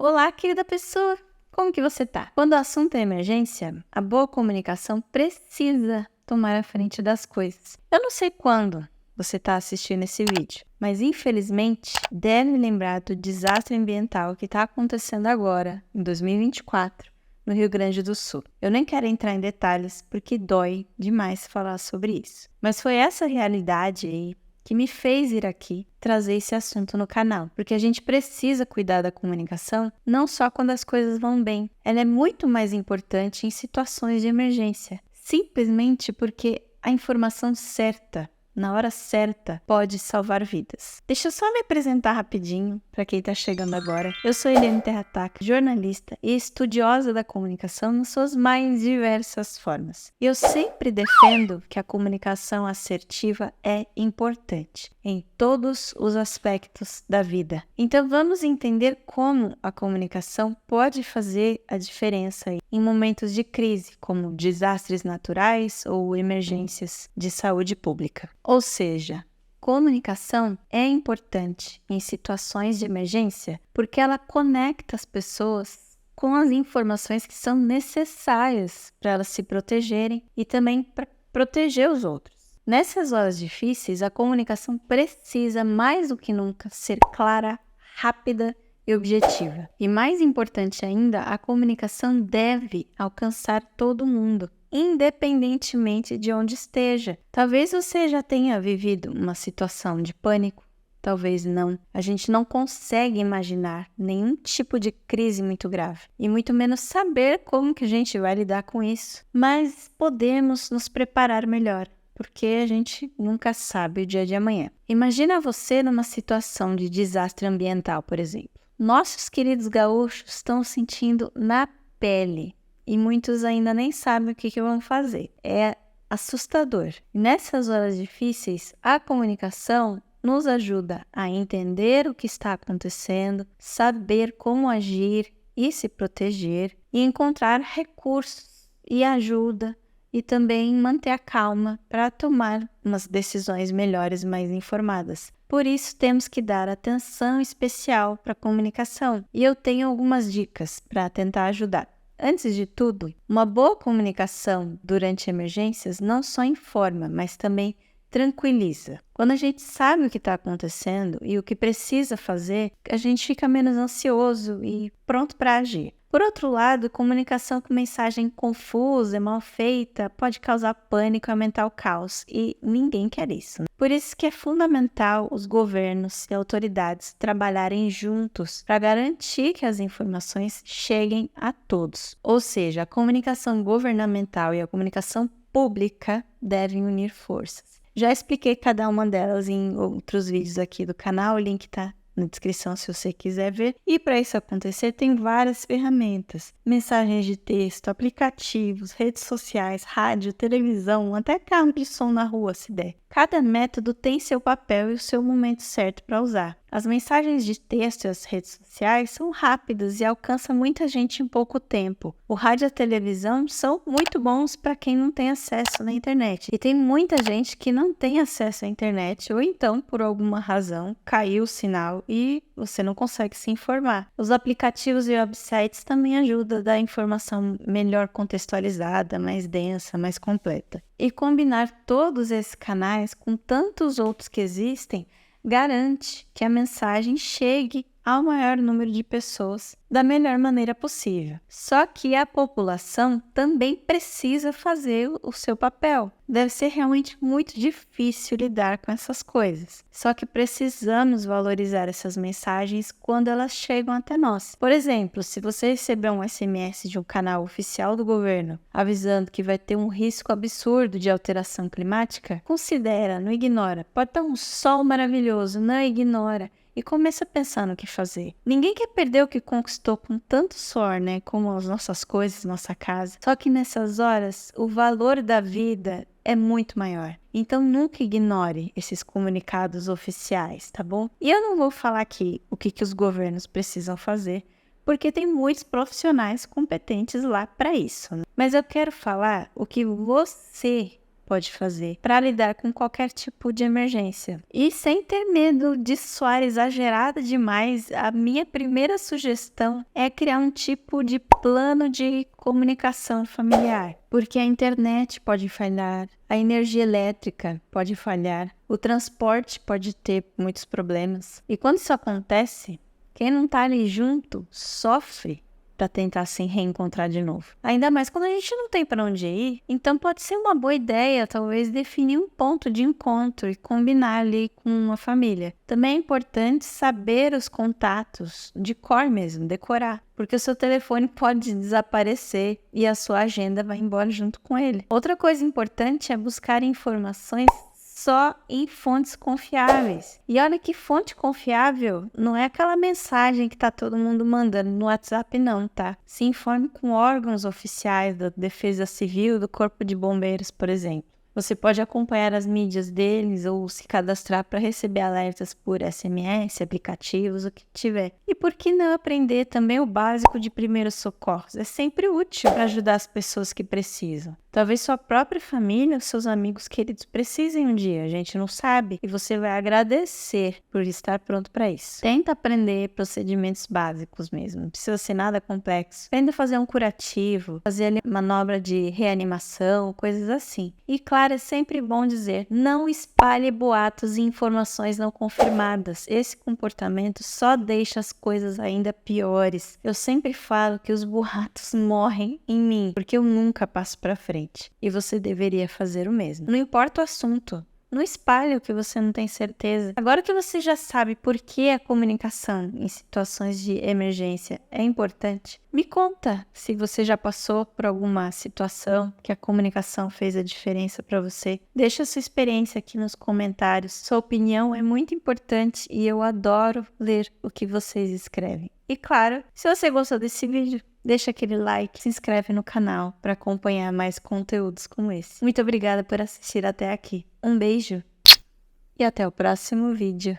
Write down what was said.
Olá, querida pessoa! Como que você tá? Quando o assunto é emergência, a boa comunicação precisa tomar a frente das coisas. Eu não sei quando você está assistindo esse vídeo, mas infelizmente deve lembrar do desastre ambiental que está acontecendo agora, em 2024, no Rio Grande do Sul. Eu nem quero entrar em detalhes porque dói demais falar sobre isso. Mas foi essa realidade aí que me fez vir aqui trazer esse assunto no canal, porque a gente precisa cuidar da comunicação não só quando as coisas vão bem, ela é muito mais importante em situações de emergência, simplesmente porque a informação certa, na hora certa, pode salvar vidas. Deixa eu só me apresentar rapidinho para quem está chegando agora. Eu sou Eliane Terrataca, jornalista e estudiosa da comunicação nas suas mais diversas formas. E eu sempre defendo que a comunicação assertiva é importante em todos os aspectos da vida. Então vamos entender como a comunicação pode fazer a diferença em momentos de crise, como desastres naturais ou emergências de saúde pública. Ou seja, comunicação é importante em situações de emergência porque ela conecta as pessoas com as informações que são necessárias para elas se protegerem e também para proteger os outros. Nessas horas difíceis, a comunicação precisa mais do que nunca ser clara, rápida e objetiva. E mais importante ainda, a comunicação deve alcançar todo mundo, independentemente de onde esteja. Talvez você já tenha vivido uma situação de pânico, talvez não. A gente não consegue imaginar nenhum tipo de crise muito grave e muito menos saber como que a gente vai lidar com isso. Mas podemos nos preparar melhor, porque a gente nunca sabe o dia de amanhã. Imagina você numa situação de desastre ambiental, por exemplo. Nossos queridos gaúchos estão sentindo na pele e muitos ainda nem sabem o que vão fazer. É assustador. Nessas horas difíceis, a comunicação nos ajuda a entender o que está acontecendo, saber como agir e se proteger e encontrar recursos e ajuda e também manter a calma para tomar umas decisões melhores, mais informadas. Por isso, temos que dar atenção especial para a comunicação e eu tenho algumas dicas para tentar ajudar. Antes de tudo, uma boa comunicação durante emergências não só informa, mas também tranquiliza. Quando a gente sabe o que está acontecendo e o que precisa fazer, a gente fica menos ansioso e pronto para agir. Por outro lado, comunicação com mensagem confusa, mal feita, pode causar pânico e aumentar o caos, e ninguém quer isso. Por isso que é fundamental os governos e autoridades trabalharem juntos para garantir que as informações cheguem a todos. Ou seja, a comunicação governamental e a comunicação pública devem unir forças. Já expliquei cada uma delas em outros vídeos aqui do canal, o link está na descrição se você quiser ver. E para isso acontecer, tem várias ferramentas. Mensagens de texto, aplicativos, redes sociais, rádio, televisão, até carro de som na rua, se der. Cada método tem seu papel e o seu momento certo para usar. As mensagens de texto e as redes sociais são rápidas e alcançam muita gente em pouco tempo. O rádio e a televisão são muito bons para quem não tem acesso na internet. E tem muita gente que não tem acesso à internet ou então, por alguma razão, caiu o sinal e você não consegue se informar. Os aplicativos e websites também ajudam a dar informação melhor contextualizada, mais densa, mais completa. E combinar todos esses canais com tantos outros que existem garante que a mensagem chegue ao maior número de pessoas da melhor maneira possível. Só que a população também precisa fazer o seu papel. Deve ser realmente muito difícil lidar com essas coisas. Só que precisamos valorizar essas mensagens quando elas chegam até nós. Por exemplo, se você receber um SMS de um canal oficial do governo avisando que vai ter um risco absurdo de alteração climática, considera, não ignora. Pode estar um sol maravilhoso, não ignora. E começa a pensar no que fazer. Ninguém quer perder o que conquistou com tanto suor, né? Como as nossas coisas, nossa casa. Só que nessas horas, o valor da vida é muito maior. Então nunca ignore esses comunicados oficiais, tá bom? E eu não vou falar aqui o que os governos precisam fazer, porque tem muitos profissionais competentes lá para isso, né? Mas eu quero falar o que você pode fazer para lidar com qualquer tipo de emergência. E sem ter medo de soar exagerada demais, a minha primeira sugestão é criar um tipo de plano de comunicação familiar, porque a internet pode falhar, a energia elétrica pode falhar, o transporte pode ter muitos problemas. E quando isso acontece, quem não está ali junto sofre para tentar se reencontrar de novo. Ainda mais quando a gente não tem para onde ir, então pode ser uma boa ideia, talvez, definir um ponto de encontro e combinar ali com uma família. Também é importante saber os contatos de cor mesmo, decorar, porque o seu telefone pode desaparecer e a sua agenda vai embora junto com ele. Outra coisa importante é buscar informações só em fontes confiáveis. E olha que fonte confiável não é aquela mensagem que tá todo mundo mandando no WhatsApp não, tá? Se informe com órgãos oficiais da Defesa Civil, do Corpo de Bombeiros, por exemplo. Você pode acompanhar as mídias deles ou se cadastrar para receber alertas por SMS, aplicativos, o que tiver. E por que não aprender também o básico de primeiros socorros? É sempre útil para ajudar as pessoas que precisam. Talvez sua própria família, seus amigos queridos precisem um dia, a gente não sabe. E você vai agradecer por estar pronto para isso. Tenta aprender procedimentos básicos mesmo, não precisa ser nada complexo. Aprenda a fazer um curativo, fazer ali manobra de reanimação, coisas assim. E claro, é sempre bom dizer, não espalhe boatos e informações não confirmadas. Esse comportamento só deixa as coisas ainda piores. Eu sempre falo que os boatos morrem em mim, porque eu nunca passo para frente. E você deveria fazer o mesmo. Não importa o assunto. Não espalhe o que você não tem certeza. Agora que você já sabe por que a comunicação em situações de emergência é importante, me conta se você já passou por alguma situação que a comunicação fez a diferença para você. Deixa a sua experiência aqui nos comentários. Sua opinião é muito importante e eu adoro ler o que vocês escrevem. E claro, se você gostou desse vídeo, deixa aquele like, se inscreve no canal para acompanhar mais conteúdos como esse. Muito obrigada por assistir até aqui. Um beijo e até o próximo vídeo.